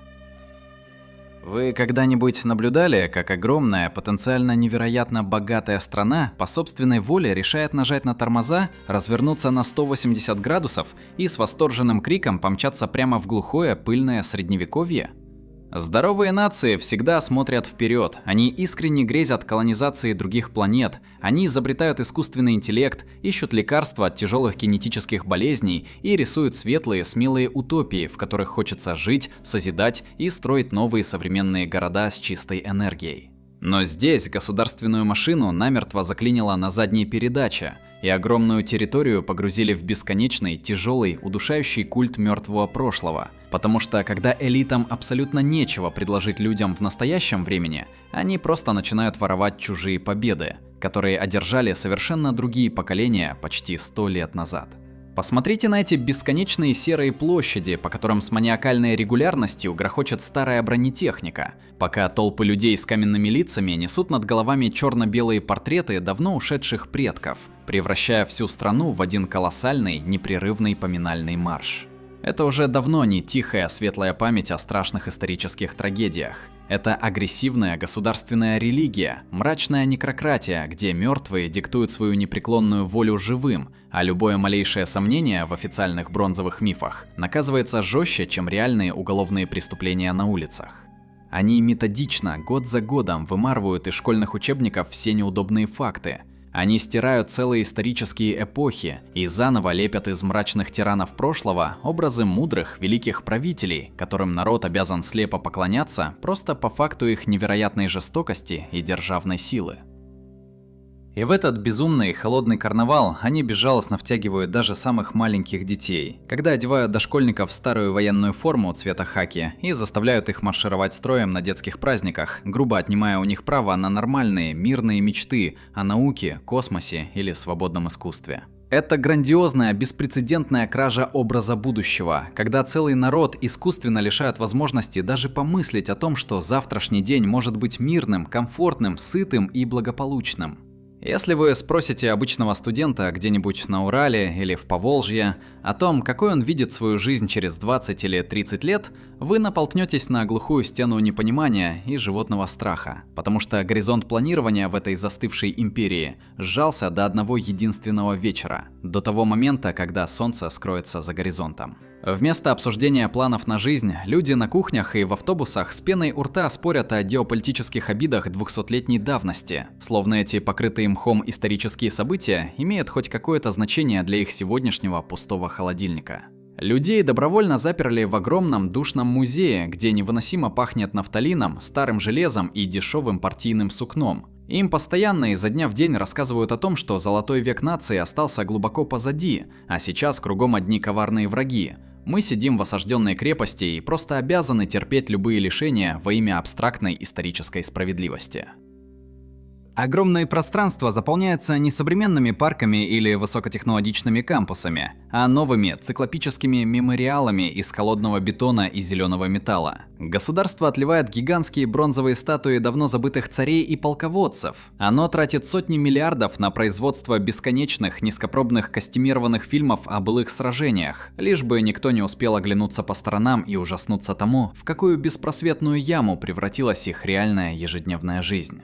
Вы когда-нибудь наблюдали, как огромная, потенциально невероятно богатая страна по собственной воле решает нажать на тормоза, развернуться на 180 градусов и с восторженным криком помчаться прямо в глухое пыльное средневековье? Здоровые нации всегда смотрят вперед, они искренне грезят колонизацией других планет, они изобретают искусственный интеллект, ищут лекарства от тяжелых генетических болезней и рисуют светлые, смелые утопии, в которых хочется жить, созидать и строить новые современные города с чистой энергией. Но здесь государственную машину намертво заклинило на задние передачи, и огромную территорию погрузили в бесконечный, тяжелый, удушающий культ мертвого прошлого. Потому что когда элитам абсолютно нечего предложить людям в настоящем времени, они просто начинают воровать чужие победы, которые одержали совершенно другие поколения почти 100 лет назад. Посмотрите на эти бесконечные серые площади, по которым с маниакальной регулярностью грохочет старая бронетехника, пока толпы людей с каменными лицами несут над головами черно-белые портреты давно ушедших предков, превращая всю страну в один колоссальный, непрерывный поминальный марш. Это уже давно не тихая, светлая память о страшных исторических трагедиях. Это агрессивная государственная религия, мрачная некрократия, где мертвые диктуют свою непреклонную волю живым, а любое малейшее сомнение в официальных бронзовых мифах наказывается жестче, чем реальные уголовные преступления на улицах. Они методично, год за годом вымарывают из школьных учебников все неудобные факты. Они стирают целые исторические эпохи и заново лепят из мрачных тиранов прошлого образы мудрых, великих правителей, которым народ обязан слепо поклоняться просто по факту их невероятной жестокости и державной силы. И в этот безумный холодный карнавал они безжалостно втягивают даже самых маленьких детей, когда одевают дошкольников в старую военную форму цвета хаки и заставляют их маршировать строем на детских праздниках, грубо отнимая у них право на нормальные, мирные мечты о науке, космосе или свободном искусстве. Это грандиозная, беспрецедентная кража образа будущего, когда целый народ искусственно лишают возможности даже помыслить о том, что завтрашний день может быть мирным, комфортным, сытым и благополучным. Если вы спросите обычного студента где-нибудь на Урале или в Поволжье о том, какой он видит свою жизнь через 20 или 30 лет, вы натолкнетесь на глухую стену непонимания и животного страха, потому что горизонт планирования в этой застывшей империи сжался до одного единственного вечера, до того момента, когда солнце скроется за горизонтом. Вместо обсуждения планов на жизнь, люди на кухнях и в автобусах с пеной у рта спорят о геополитических обидах 200-летней давности, словно эти покрытые мхом исторические события имеют хоть какое-то значение для их сегодняшнего пустого холодильника. Людей добровольно заперли в огромном душном музее, где невыносимо пахнет нафталином, старым железом и дешевым партийным сукном. Им постоянно изо дня в день рассказывают о том, что золотой век нации остался глубоко позади, а сейчас кругом одни коварные враги. Мы сидим в осажденной крепости и просто обязаны терпеть любые лишения во имя абстрактной исторической справедливости. Огромные пространства заполняются не современными парками или высокотехнологичными кампусами, а новыми циклопическими мемориалами из холодного бетона и зеленого металла. Государство отливает гигантские бронзовые статуи давно забытых царей и полководцев. Оно тратит сотни миллиардов на производство бесконечных, низкопробных костюмированных фильмов о былых сражениях, лишь бы никто не успел оглянуться по сторонам и ужаснуться тому, в какую беспросветную яму превратилась их реальная ежедневная жизнь.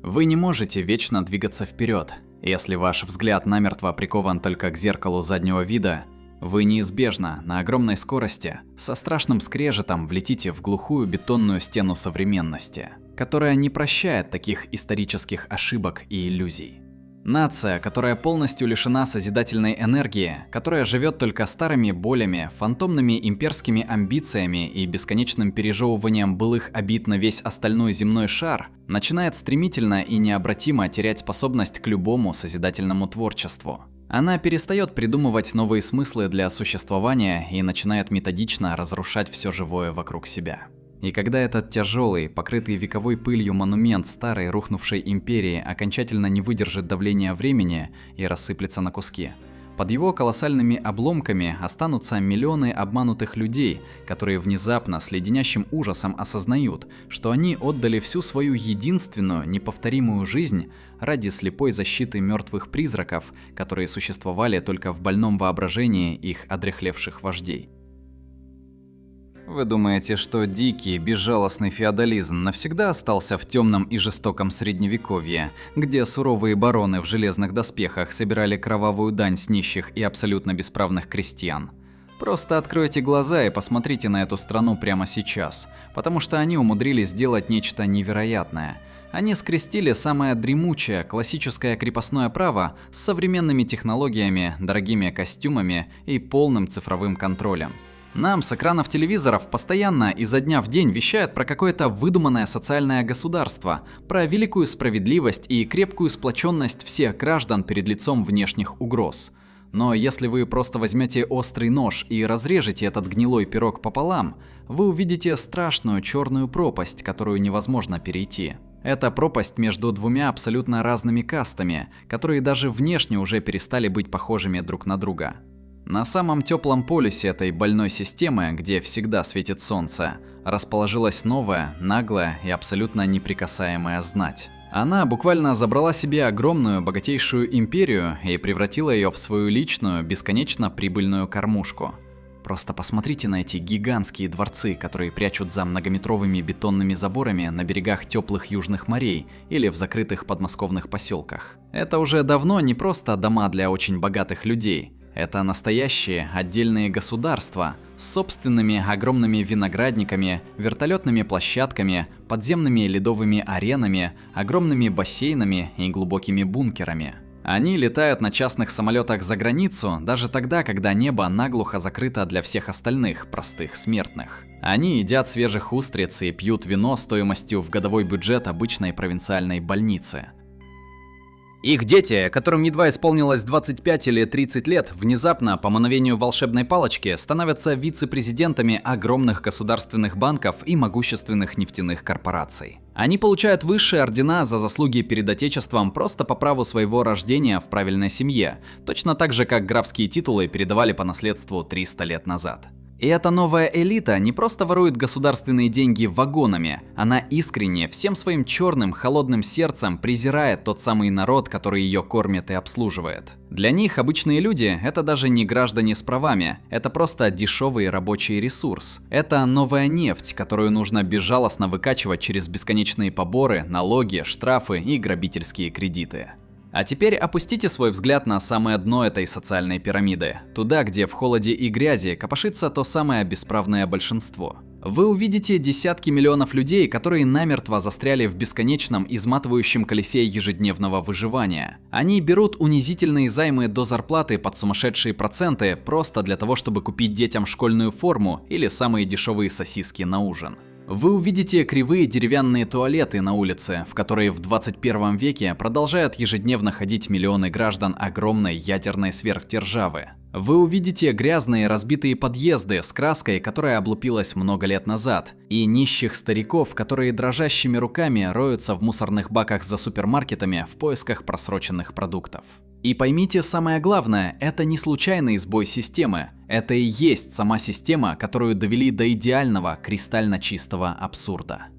Вы не можете вечно двигаться вперед. Если ваш взгляд намертво прикован только к зеркалу заднего вида, вы неизбежно, на огромной скорости, со страшным скрежетом влетите в глухую бетонную стену современности, которая не прощает таких исторических ошибок и иллюзий. Нация, которая полностью лишена созидательной энергии, которая живет только старыми болями, фантомными имперскими амбициями и бесконечным пережевыванием былых обид на весь остальной земной шар, начинает стремительно и необратимо терять способность к любому созидательному творчеству. Она перестает придумывать новые смыслы для существования и начинает методично разрушать все живое вокруг себя. И когда этот тяжелый, покрытый вековой пылью монумент старой рухнувшей империи окончательно не выдержит давления времени и рассыплется на куски, под его колоссальными обломками останутся миллионы обманутых людей, которые внезапно с леденящим ужасом осознают, что они отдали всю свою единственную, неповторимую жизнь ради слепой защиты мертвых призраков, которые существовали только в больном воображении их одряхлевших вождей. Вы думаете, что дикий, безжалостный феодализм навсегда остался в темном и жестоком средневековье, где суровые бароны в железных доспехах собирали кровавую дань с нищих и абсолютно бесправных крестьян? Просто откройте глаза и посмотрите на эту страну прямо сейчас, потому что они умудрились сделать нечто невероятное. Они скрестили самое дремучее, классическое крепостное право с современными технологиями, дорогими костюмами и полным цифровым контролем. Нам с экранов телевизоров постоянно изо дня в день вещают про какое-то выдуманное социальное государство, про великую справедливость и крепкую сплоченность всех граждан перед лицом внешних угроз. Но если вы просто возьмете острый нож и разрежете этот гнилой пирог пополам, вы увидите страшную черную пропасть, которую невозможно перейти. Это пропасть между двумя абсолютно разными кастами, которые даже внешне уже перестали быть похожими друг на друга. На самом теплом полюсе этой больной системы, где всегда светит солнце, расположилась новая, наглая и абсолютно неприкасаемая знать. Она буквально забрала себе огромную, богатейшую империю и превратила ее в свою личную, бесконечно прибыльную кормушку. Просто посмотрите на эти гигантские дворцы, которые прячут за многометровыми бетонными заборами на берегах теплых южных морей или в закрытых подмосковных поселках. Это уже давно не просто дома для очень богатых людей. Это настоящие отдельные государства с собственными огромными виноградниками, вертолетными площадками, подземными ледовыми аренами, огромными бассейнами и глубокими бункерами. Они летают на частных самолетах за границу даже тогда, когда небо наглухо закрыто для всех остальных, простых смертных. Они едят свежих устриц и пьют вино стоимостью в годовой бюджет обычной провинциальной больницы. Их дети, которым едва исполнилось 25 или 30 лет, внезапно, по мановению волшебной палочки, становятся вице-президентами огромных государственных банков и могущественных нефтяных корпораций. Они получают высшие ордена за заслуги перед Отечеством просто по праву своего рождения в правильной семье, точно так же, как графские титулы передавали по наследству 300 лет назад. И эта новая элита не просто ворует государственные деньги вагонами, она искренне, всем своим черным, холодным сердцем презирает тот самый народ, который ее кормит и обслуживает. Для них обычные люди – это даже не граждане с правами, это просто дешевый рабочий ресурс. Это новая нефть, которую нужно безжалостно выкачивать через бесконечные поборы, налоги, штрафы и грабительские кредиты. А теперь опустите свой взгляд на самое дно этой социальной пирамиды, туда, где в холоде и грязи копошится то самое бесправное большинство. Вы увидите десятки миллионов людей, которые намертво застряли в бесконечном изматывающем колесе ежедневного выживания. Они берут унизительные займы до зарплаты под сумасшедшие проценты просто для того, чтобы купить детям школьную форму или самые дешевые сосиски на ужин. Вы увидите кривые деревянные туалеты на улице, в которые в 21 веке продолжают ежедневно ходить миллионы граждан огромной ядерной сверхдержавы. Вы увидите грязные разбитые подъезды с краской, которая облупилась много лет назад, и нищих стариков, которые дрожащими руками роются в мусорных баках за супермаркетами в поисках просроченных продуктов. И поймите самое главное, это не случайный сбой системы, это и есть сама система, которую довели до идеального, кристально чистого абсурда.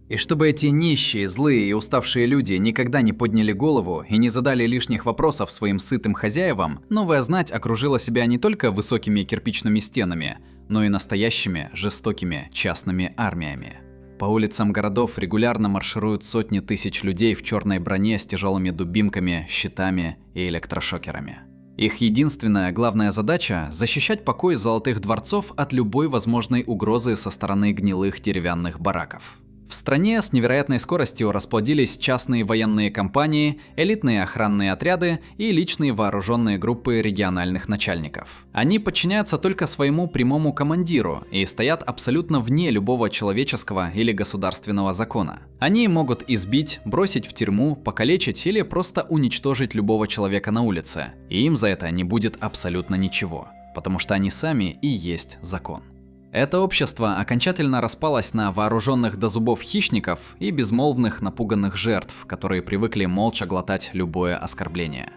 И чтобы эти нищие, злые и уставшие люди никогда не подняли голову и не задали лишних вопросов своим сытым хозяевам, новая знать окружила себя не только высокими кирпичными стенами, но и настоящими жестокими частными армиями. По улицам городов регулярно маршируют сотни тысяч людей в черной броне с тяжелыми дубинками, щитами и электрошокерами. Их единственная главная задача – защищать покой золотых дворцов от любой возможной угрозы со стороны гнилых деревянных бараков. В стране с невероятной скоростью расплодились частные военные компании, элитные охранные отряды и личные вооруженные группы региональных начальников. Они подчиняются только своему прямому командиру и стоят абсолютно вне любого человеческого или государственного закона. Они могут избить, бросить в тюрьму, покалечить или просто уничтожить любого человека на улице, и им за это не будет абсолютно ничего, потому что они сами и есть закон. Это общество окончательно распалось на вооруженных до зубов хищников и безмолвных напуганных жертв, которые привыкли молча глотать любое оскорбление.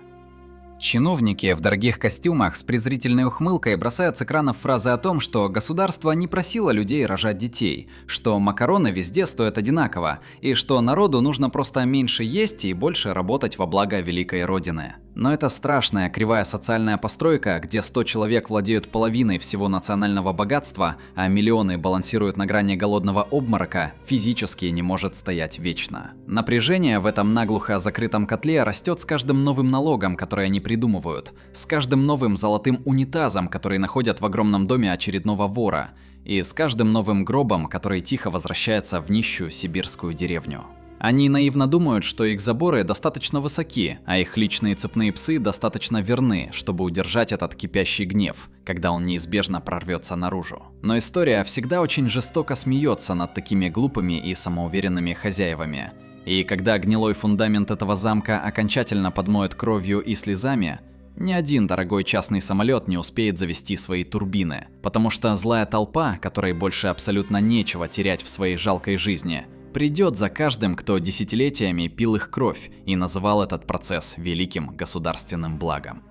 Чиновники в дорогих костюмах с презрительной ухмылкой бросают с экранов фразы о том, что государство не просило людей рожать детей, что макароны везде стоят одинаково, и что народу нужно просто меньше есть и больше работать во благо великой Родины. Но это страшная кривая социальная постройка, где 100 человек владеют половиной всего национального богатства, а миллионы балансируют на грани голодного обморока, физически не может стоять вечно. Напряжение в этом наглухо закрытом котле растет с каждым новым налогом, который они придумывают, с каждым новым золотым унитазом, который находят в огромном доме очередного вора, и с каждым новым гробом, который тихо возвращается в нищую сибирскую деревню. Они наивно думают, что их заборы достаточно высоки, а их личные цепные псы достаточно верны, чтобы удержать этот кипящий гнев, когда он неизбежно прорвется наружу. Но история всегда очень жестоко смеется над такими глупыми и самоуверенными хозяевами. И когда гнилой фундамент этого замка окончательно подмоет кровью и слезами, ни один дорогой частный самолет не успеет завести свои турбины, потому что злая толпа, которой больше абсолютно нечего терять в своей жалкой жизни, придет за каждым, кто десятилетиями пил их кровь и называл этот процесс великим государственным благом.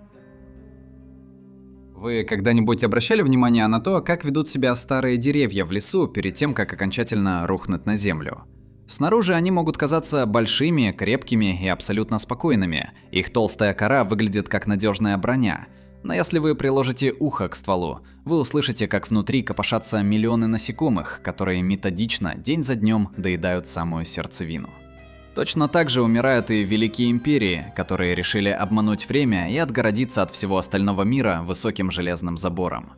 Вы когда-нибудь обращали внимание на то, как ведут себя старые деревья в лесу перед тем, как окончательно рухнуть на землю? Снаружи они могут казаться большими, крепкими и абсолютно спокойными. Их толстая кора выглядит как надежная броня. Но если вы приложите ухо к стволу, вы услышите, как внутри копошатся миллионы насекомых, которые методично, день за днем, доедают самую сердцевину. Точно так же умирают и великие империи, которые решили обмануть время и отгородиться от всего остального мира высоким железным забором.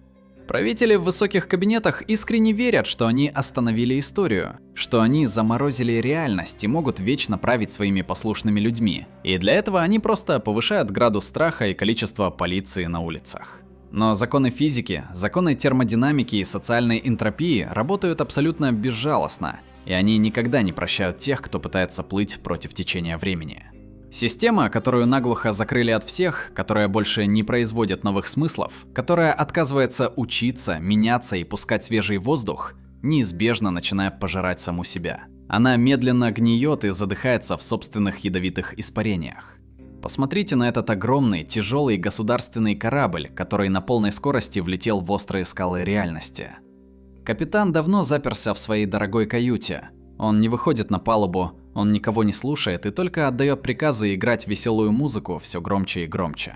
Правители в высоких кабинетах искренне верят, что они остановили историю, что они заморозили реальность и могут вечно править своими послушными людьми, и для этого они просто повышают градус страха и количество полиции на улицах. Но законы физики, законы термодинамики и социальной энтропии работают абсолютно безжалостно, и они никогда не прощают тех, кто пытается плыть против течения времени. Система, которую наглухо закрыли от всех, которая больше не производит новых смыслов, которая отказывается учиться, меняться и пускать свежий воздух, неизбежно начинает пожирать саму себя. Она медленно гниет и задыхается в собственных ядовитых испарениях. Посмотрите на этот огромный, тяжелый государственный корабль, который на полной скорости влетел в острые скалы реальности. Капитан давно заперся в своей дорогой каюте. Он не выходит на палубу, он никого не слушает и только отдает приказы играть веселую музыку все громче и громче.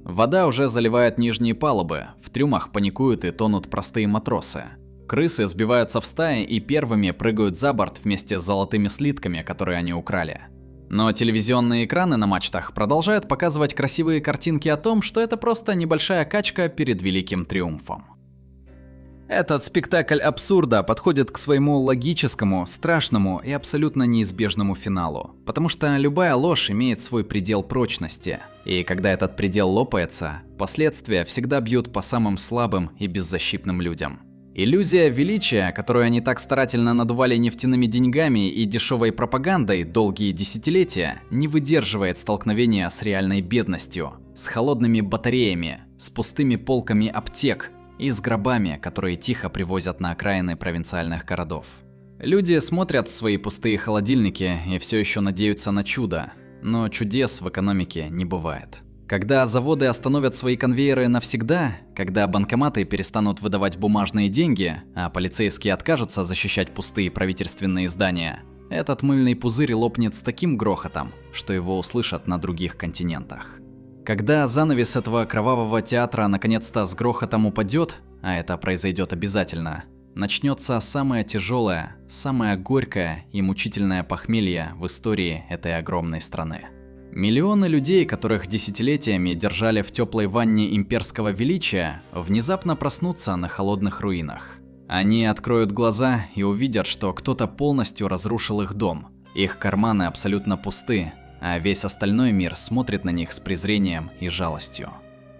Вода уже заливает нижние палубы, в трюмах паникуют и тонут простые матросы. Крысы сбиваются в стаи и первыми прыгают за борт вместе с золотыми слитками, которые они украли. Но телевизионные экраны на мачтах продолжают показывать красивые картинки о том, что это просто небольшая качка перед великим триумфом. Этот спектакль абсурда подходит к своему логическому, страшному и абсолютно неизбежному финалу, потому что любая ложь имеет свой предел прочности, и когда этот предел лопается, последствия всегда бьют по самым слабым и беззащитным людям. Иллюзия величия, которую они так старательно надували нефтяными деньгами и дешевой пропагандой долгие десятилетия, не выдерживает столкновения с реальной бедностью, с холодными батареями, с пустыми полками аптек и с гробами, которые тихо привозят на окраины провинциальных городов. Люди смотрят в свои пустые холодильники и все еще надеются на чудо, но чудес в экономике не бывает. Когда заводы остановят свои конвейеры навсегда, когда банкоматы перестанут выдавать бумажные деньги, а полицейские откажутся защищать пустые правительственные здания, этот мыльный пузырь лопнет с таким грохотом, что его услышат на других континентах. Когда занавес этого кровавого театра наконец-то с грохотом упадет, а это произойдет обязательно, начнется самое тяжелое, самое горькое и мучительное похмелье в истории этой огромной страны. Миллионы людей, которых десятилетиями держали в теплой ванне имперского величия, внезапно проснутся на холодных руинах. Они откроют глаза и увидят, что кто-то полностью разрушил их дом. Их карманы абсолютно пусты, а весь остальной мир смотрит на них с презрением и жалостью.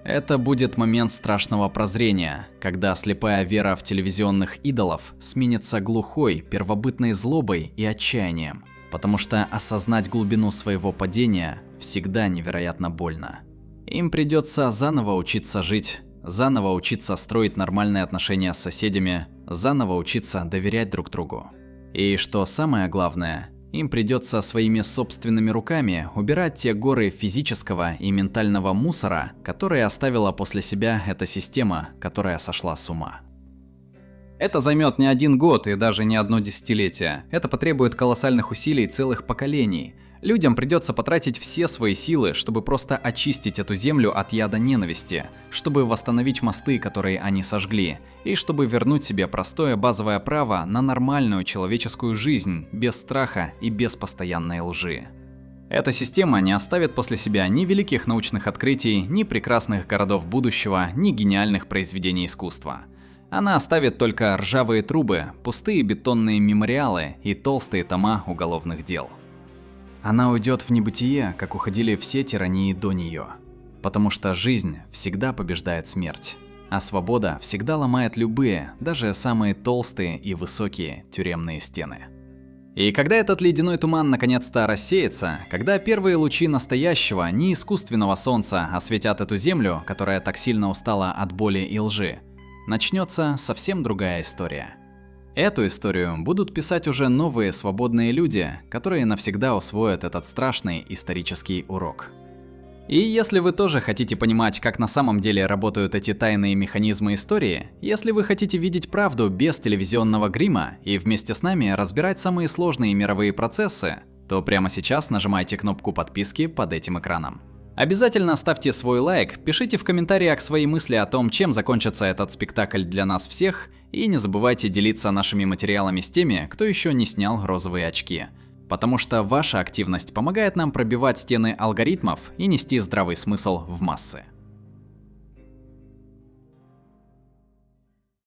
Это будет момент страшного прозрения, когда слепая вера в телевизионных идолов сменится глухой, первобытной злобой и отчаянием, потому что осознать глубину своего падения всегда невероятно больно. Им придется заново учиться жить, заново учиться строить нормальные отношения с соседями, заново учиться доверять друг другу. И что самое главное, им придется своими собственными руками убирать те горы физического и ментального мусора, которые оставила после себя эта система, которая сошла с ума. Это займет не один год и даже не одно десятилетие. Это потребует колоссальных усилий целых поколений. Людям придется потратить все свои силы, чтобы просто очистить эту землю от яда ненависти, чтобы восстановить мосты, которые они сожгли, и чтобы вернуть себе простое базовое право на нормальную человеческую жизнь, без страха и без постоянной лжи. Эта система не оставит после себя ни великих научных открытий, ни прекрасных городов будущего, ни гениальных произведений искусства. Она оставит только ржавые трубы, пустые бетонные мемориалы и толстые тома уголовных дел. Она уйдет в небытие, как уходили все тирании до нее. Потому что жизнь всегда побеждает смерть, а свобода всегда ломает любые, даже самые толстые и высокие тюремные стены. И когда этот ледяной туман наконец-то рассеется, когда первые лучи настоящего, не искусственного солнца осветят эту землю, которая так сильно устала от боли и лжи, начнется совсем другая история. Эту историю будут писать уже новые свободные люди, которые навсегда усвоят этот страшный исторический урок. И если вы тоже хотите понимать, как на самом деле работают эти тайные механизмы истории, если вы хотите видеть правду без телевизионного грима и вместе с нами разбирать самые сложные мировые процессы, то прямо сейчас нажимайте кнопку подписки под этим экраном. Обязательно ставьте свой лайк, пишите в комментариях свои мысли о том, чем закончится этот спектакль для нас всех, и не забывайте делиться нашими материалами с теми, кто еще не снял розовые очки. Потому что ваша активность помогает нам пробивать стены алгоритмов и нести здравый смысл в массы.